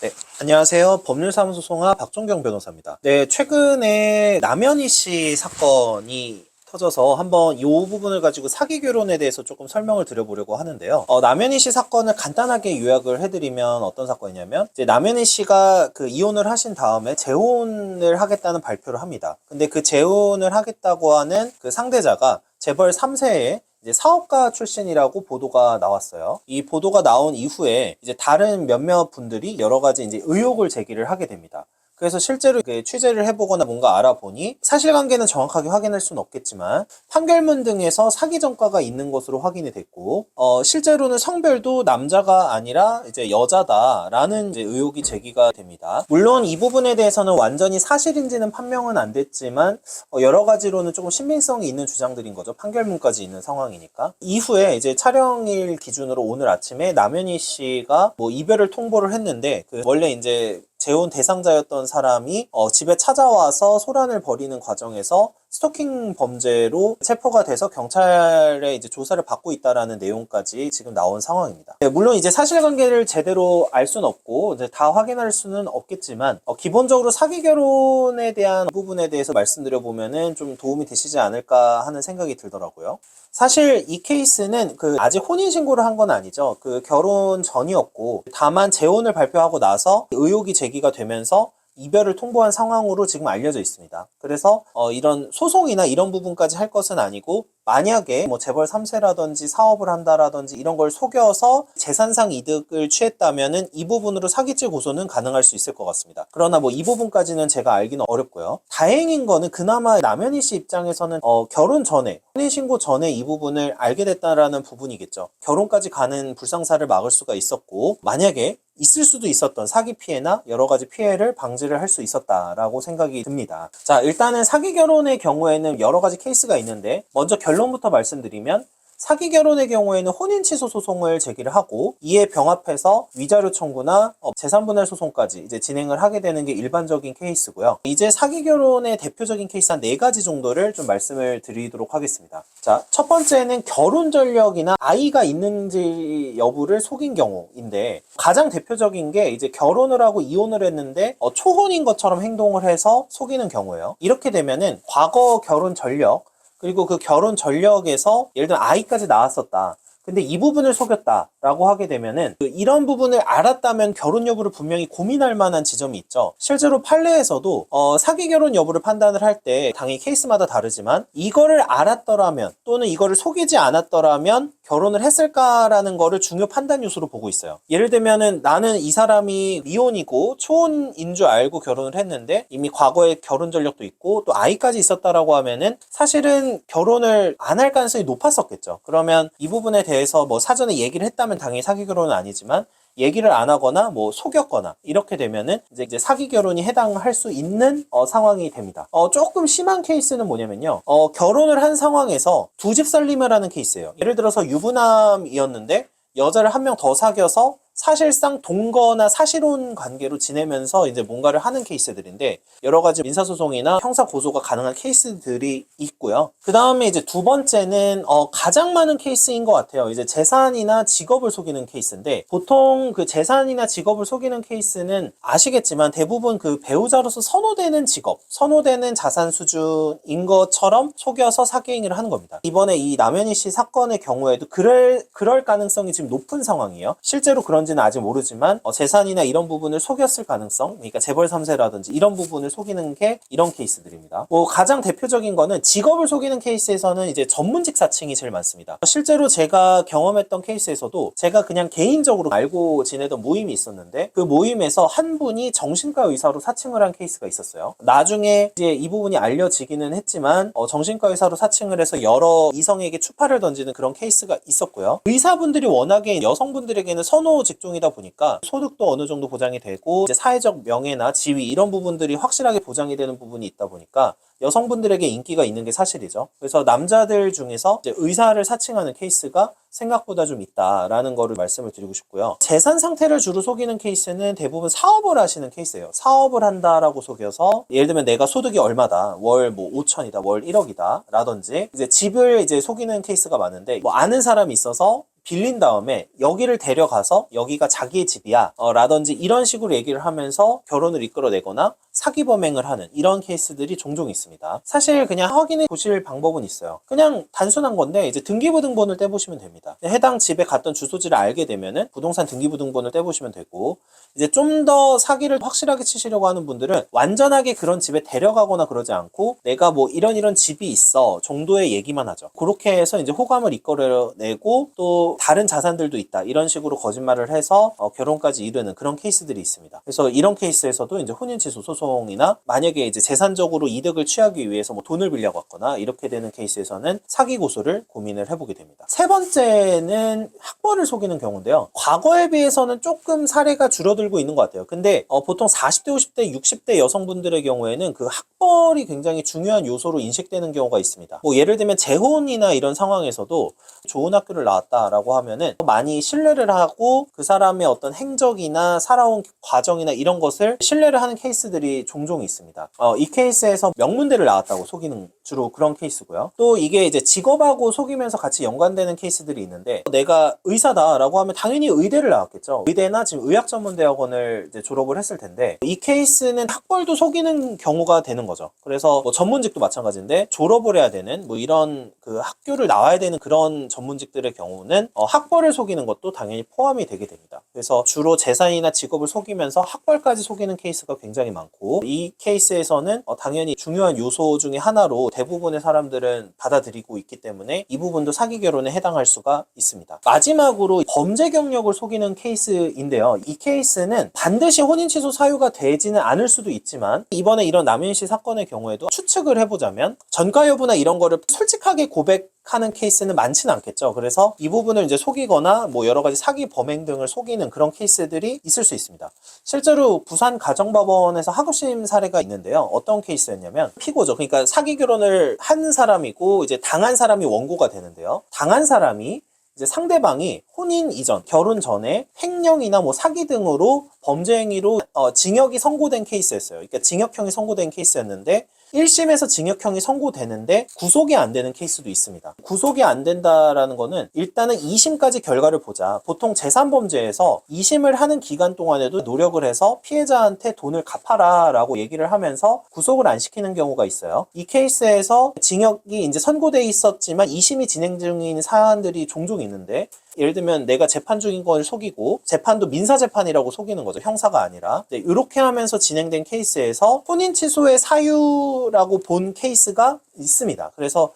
네, 안녕하세요. 법률사무소 송하 박종경 변호사입니다. 네, 최근에 남현희 씨 사건이 터져서 한번 이 부분을 가지고 사기 결혼에 대해서 조금 설명을 드려보려고 하는데요. 남현희 씨 사건을 간단하게 요약을 해드리면 어떤 사건이냐면, 이제 남현희 씨가 그 이혼을 하신 다음에 재혼을 하겠다는 발표를 합니다. 근데 그 재혼을 하겠다고 하는 그 상대자가 재벌 3세의 이제 사업가 출신이라고 보도가 나왔어요. 이 보도가 나온 이후에 이제 다른 몇몇 분들이 여러 가지 이제 의혹을 제기를 하게 됩니다. 그래서 실제로 취재를 해보거나 뭔가 알아보니 사실관계는 정확하게 확인할 수는 없겠지만 판결문 등에서 사기 전과가 있는 것으로 확인이 됐고, 실제로는 성별도 남자가 아니라 이제 여자다라는 이제 의혹이 제기가 됩니다. 물론 이 부분에 대해서는 완전히 사실인지는 판명은 안 됐지만 여러 가지로는 조금 신빙성이 있는 주장들인 거죠. 판결문까지 있는 상황이니까. 이후에 이제 촬영일 기준으로 오늘 아침에 남현희 씨가 뭐 이별을 통보를 했는데, 그 원래 이제 재혼 대상자였던 사람이 집에 찾아와서 소란을 벌이는 과정에서 스토킹 범죄로 체포가 돼서 경찰에 이제 조사를 받고 있다라는 내용까지 지금 나온 상황입니다. 네, 물론 이제 사실관계를 제대로 알 수는 없고 이제 다 확인할 수는 없겠지만 기본적으로 사기 결혼에 대한 부분에 대해서 말씀드려보면은 좀 도움이 되시지 않을까 하는 생각이 들더라고요. 사실 이 케이스는 아직 혼인신고를 한 건 아니죠. 결혼 전이었고, 다만 재혼을 발표하고 나서 의혹이 제기가 되면서 이별을 통보한 상황으로 지금 알려져 있습니다. 그래서 이런 소송이나 이런 부분까지 할 것은 아니고, 만약에 뭐 재벌 3세라든지 사업을 한다라든지 이런 걸 속여서 재산상 이득을 취했다면은 이 부분으로 사기죄 고소는 가능할 수 있을 것 같습니다. 그러나 뭐 이 부분까지는 제가 알기는 어렵고요. 다행인 거는 그나마 남현희 씨 입장에서는 결혼 전에, 혼인신고 전에 이 부분을 알게 됐다라는 부분이겠죠. 결혼까지 가는 불상사를 막을 수가 있었고, 만약에 있을 수도 있었던 사기 피해나 여러 가지 피해를 방지를 할 수 있었다라고 생각이 듭니다. 자, 일단은 사기 결혼의 경우에는 여러 가지 케이스가 있는데, 먼저 결론부터 말씀드리면, 사기 결혼의 경우에는 혼인 취소 소송을 제기를 하고, 이에 병합해서 위자료 청구나 재산분할 소송까지 이제 진행을 하게 되는 게 일반적인 케이스고요. 이제 사기 결혼의 대표적인 케이스 한 4가지 정도를 좀 말씀을 드리도록 하겠습니다. 자, 첫 번째는 결혼 전력이나 아이가 있는지 여부를 속인 경우인데, 가장 대표적인 게 이제 결혼을 하고 이혼을 했는데 초혼인 것처럼 행동을 해서 속이는 경우예요. 이렇게 되면은 과거 결혼 전력, 그리고 그 결혼 전력에서 예를 들면 아이까지 낳았었다. 근데 이 부분을 속였다라고 하게 되면은 이런 부분을 알았다면 결혼 여부를 분명히 고민할 만한 지점이 있죠. 실제로 판례에서도 사기 결혼 여부를 판단을 할 때 당연히 케이스마다 다르지만, 이거를 알았더라면 또는 이거를 속이지 않았더라면 결혼을 했을까라는 거를 중요 판단 요소로 보고 있어요. 예를 들면은 나는 이 사람이 미혼이고 초혼인 줄 알고 결혼을 했는데 이미 과거에 결혼 전력도 있고 또 아이까지 있었다라고 하면은 사실은 결혼을 안 할 가능성이 높았었겠죠. 그러면 이 부분에 대해서 뭐 사전에 얘기를 했다면 당연히 사기 결혼은 아니지만, 얘기를 안 하거나 뭐 속였거나 이렇게 되면은 이제 사기 결혼이 해당할 수 있는 상황이 됩니다. 조금 심한 케이스는 뭐냐면요. 결혼을 한 상황에서 두 집 살림을 하는 케이스예요. 예를 들어서 유부남이었는데 여자를 한 명 더 사귀어서 사실상 동거나 사실혼 관계로 지내면서 이제 뭔가를 하는 케이스들인데, 여러 가지 민사소송이나 형사 고소가 가능한 케이스들이 있고요. 그 다음에 이제 두 번째는 가장 많은 케이스인 것 같아요. 이제 재산이나 직업을 속이는 케이스인데, 보통 그 재산이나 직업을 속이는 케이스는 아시겠지만 대부분 그 배우자로서 선호되는 직업, 선호되는 자산 수준인 것처럼 속여서 사기행위를 하는 겁니다. 이번에 이 남현희 씨 사건의 경우에도 그럴 가능성이 지금 높은 상황이에요. 실제로 그런지는 아직 모르지만 재산이나 이런 부분을 속였을 가능성, 그러니까 재벌 3세라든지 이런 부분을 속이는 게 이런 케이스들입니다. 뭐 가장 대표적인 거는 직업을 속이는 케이스에서는 이제 전문직 사칭이 제일 많습니다. 실제로 제가 경험했던 케이스에서도 제가 그냥 개인적으로 알고 지내던 모임이 있었는데, 그 모임에서 한 분이 정신과 의사로 사칭을 한 케이스가 있었어요. 나중에 이제 이 부분이 알려지기는 했지만 정신과 의사로 사칭을 해서 여러 이성에게 추파를 던지는 그런 케이스가 있었고요. 의사분들이 워낙에 여성분들에게는 선호 직종이다 보니까 소득도 어느 정도 보장이 되고 이제 사회적 명예나 지위 이런 부분들이 확실하게 보장이 되는 부분이 있다 보니까 여성분들에게 인기가 있는 게 사실이죠. 그래서 남자들 중에서 이제 의사를 사칭하는 케이스가 생각보다 좀 있다라는 거를 말씀을 드리고 싶고요. 재산 상태를 주로 속이는 케이스는 대부분 사업을 하시는 케이스예요. 사업을 한다라고 속여서 예를 들면 내가 소득이 얼마다, 월 뭐 5천이다, 월 1억이다 라든지 이제 집을 이제 속이는 케이스가 많은데, 뭐 아는 사람이 있어서 빌린 다음에 여기를 데려가서 여기가 자기의 집이야 라든지 이런 식으로 얘기를 하면서 결혼을 이끌어내거나 사기 범행을 하는 이런 케이스들이 종종 있습니다. 사실 그냥 확인해 보실 방법은 있어요. 그냥 단순한 건데 이제 등기부등본을 떼보시면 됩니다. 해당 집에 갔던 주소지를 알게 되면은 부동산 등기부등본을 떼보시면 되고, 이제 좀 더 사기를 확실하게 치시려고 하는 분들은 완전하게 그런 집에 데려가거나 그러지 않고 내가 뭐 이런 집이 있어 정도의 얘기만 하죠. 그렇게 해서 이제 호감을 이끌어내고 또 다른 자산들도 있다 이런 식으로 거짓말을 해서 결혼까지 이르는 그런 케이스들이 있습니다. 그래서 이런 케이스에서도 이제 혼인취소 소송이나 만약에 이제 재산적으로 이득을 취하기 위해서 뭐 돈을 빌려갔거나 이렇게 되는 케이스에서는 사기 고소를 고민을 해보게 됩니다. 세 번째는 학벌을 속이는 경우인데요. 과거에 비해서는 조금 사례가 줄어들고 있는 것 같아요. 근데 보통 40대, 50대, 60대 여성분들의 경우에는 그 학벌이 굉장히 중요한 요소로 인식되는 경우가 있습니다. 뭐 예를 들면 재혼이나 이런 상황에서도 좋은 학교를 나왔다라고 하면은 많이 신뢰를 하고 그 사람의 어떤 행적이나 살아온 과정이나 이런 것을 신뢰를 하는 케이스들이 종종 있습니다. 이 케이스에서 명문대를 나왔다고 속이는 주로 그런 케이스고요. 또 이게 이제 직업하고 속이면서 같이 연관되는 케이스들이 있는데, 내가 의사다라고 하면 당연히 의대를 나왔겠죠. 의대나 지금 의학전문대학원을 이제 졸업을 했을 텐데, 이 케이스는 학벌도 속이는 경우가 되는 거죠. 그래서 뭐 전문직도 마찬가지인데 졸업을 해야 되는 뭐 이런 그 학교를 나와야 되는 그런 전문직들의 경우는 학벌을 속이는 것도 당연히 포함이 되게 됩니다. 그래서 주로 재산이나 직업을 속이면서 학벌까지 속이는 케이스가 굉장히 많고, 이 케이스에서는 당연히 중요한 요소 중에 하나로 대부분의 사람들은 받아들이고 있기 때문에 이 부분도 사기 결혼에 해당할 수가 있습니다. 마지막으로 범죄 경력을 속이는 케이스인데요. 이 케이스는 반드시 혼인 취소 사유가 되지는 않을 수도 있지만, 이번에 이런 남윤씨 사건의 경우에도 추측을 해보자면 전과 여부나 이런 거를 솔직하게 고백하는 케이스는 많지는 않겠죠. 그래서 이 부분을 이제 속이거나 뭐 여러 가지 사기 범행 등을 속이는 그런 케이스들이 있을 수 있습니다. 실제로 부산 가정법원에서 하구심 사례가 있는데요. 어떤 케이스였냐면, 피고죠. 그러니까 사기 결혼을 한 사람이고 이제 당한 사람이 원고가 되는데요. 당한 사람이 이제 상대방이 혼인 이전, 결혼 전에 횡령이나 뭐 사기 등으로 범죄 행위로 징역이 선고된 케이스였어요. 그러니까 징역형이 선고된 케이스였는데 1심에서 징역형이 선고되는데 구속이 안 되는 케이스도 있습니다. 구속이 안 된다라는 거는 일단은 2심까지 결과를 보자. 보통 재산범죄에서 2심을 하는 기간 동안에도 노력을 해서 피해자한테 돈을 갚아라 라고 얘기를 하면서 구속을 안 시키는 경우가 있어요. 이 케이스에서 징역이 이제 선고돼 있었지만 2심이 진행 중인 사안들이 종종 있는데, 예를 들면 내가 재판 중인 걸 속이고 재판도 민사재판이라고 속이는 거죠. 형사가 아니라. 이렇게 하면서 진행된 케이스에서 혼인 취소의 사유라고 본 케이스가 있습니다. 그래서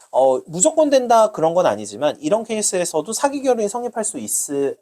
무조건 된다 그런 건 아니지만 이런 케이스에서도 사기 결혼이 성립할 수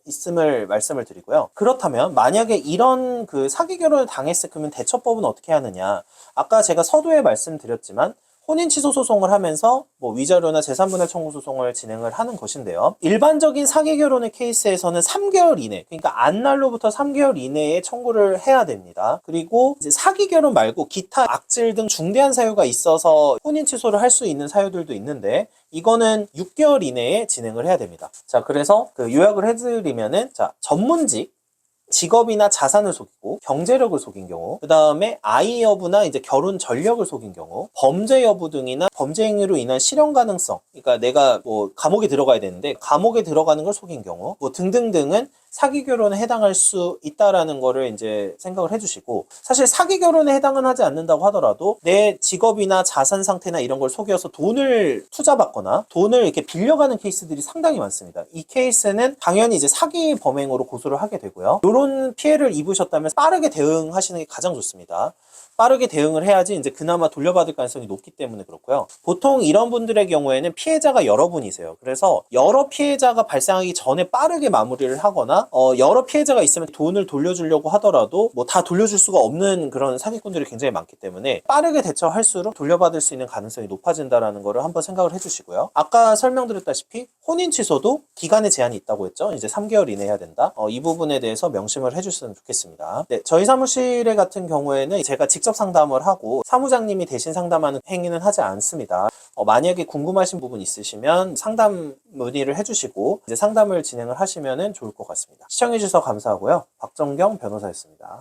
있음을 말씀을 드리고요. 그렇다면 만약에 이런 그 사기 결혼을 당했을 그러면 대처법은 어떻게 하느냐. 아까 제가 서두에 말씀드렸지만 혼인 취소 소송을 하면서 뭐 위자료나 재산분할 청구 소송을 진행을 하는 것인데요. 일반적인 사기 결혼의 케이스에서는 3개월 이내, 그러니까 안날로부터 3개월 이내에 청구를 해야 됩니다. 그리고 이제 사기 결혼 말고 기타 악질 등 중대한 사유가 있어서 혼인 취소를 할 수 있는 사유들도 있는데, 이거는 6개월 이내에 진행을 해야 됩니다. 자, 그래서 그 요약을 해드리면은, 자, 전문직, 직업이나 자산을 속이고 경제력을 속인 경우, 그 다음에 아이 여부나 이제 결혼 전력을 속인 경우, 범죄 여부 등이나 범죄 행위로 인한 실형 가능성, 그러니까 내가 뭐 감옥에 들어가야 되는데 감옥에 들어가는 걸 속인 경우, 뭐 등등등은 사기 결혼에 해당할 수 있다라는 거를 이제 생각을 해주시고, 사실 사기 결혼에 해당은 하지 않는다고 하더라도 내 직업이나 자산 상태나 이런 걸 속여서 돈을 투자받거나 돈을 이렇게 빌려가는 케이스들이 상당히 많습니다. 이 케이스는 당연히 이제 사기 범행으로 고소를 하게 되고요. 이런 피해를 입으셨다면 빠르게 대응하시는 게 가장 좋습니다. 빠르게 대응을 해야지 이제 그나마 돌려받을 가능성이 높기 때문에 그렇고요. 보통 이런 분들의 경우에는 피해자가 여러 분이세요. 그래서 여러 피해자가 발생하기 전에 빠르게 마무리를 하거나 여러 피해자가 있으면 돈을 돌려주려고 하더라도 뭐 다 돌려줄 수가 없는 그런 사기꾼들이 굉장히 많기 때문에 빠르게 대처할수록 돌려받을 수 있는 가능성이 높아진다는 거를 한번 생각을 해주시고요. 아까 설명드렸다시피 혼인 취소도 기간에 제한이 있다고 했죠. 이제 3개월 이내 해야 된다. 이 부분에 대해서 명심을 해주셨으면 좋겠습니다. 네, 저희 사무실에 같은 경우에는 제가 직접 상담을 하고 사무장님이 대신 상담하는 행위는 하지 않습니다. 만약에 궁금하신 부분 있으시면 상담 문의를 해주시고 이제 상담을 진행을 하시면 좋을 것 같습니다. 시청해주셔서 감사하고요. 박정경 변호사였습니다.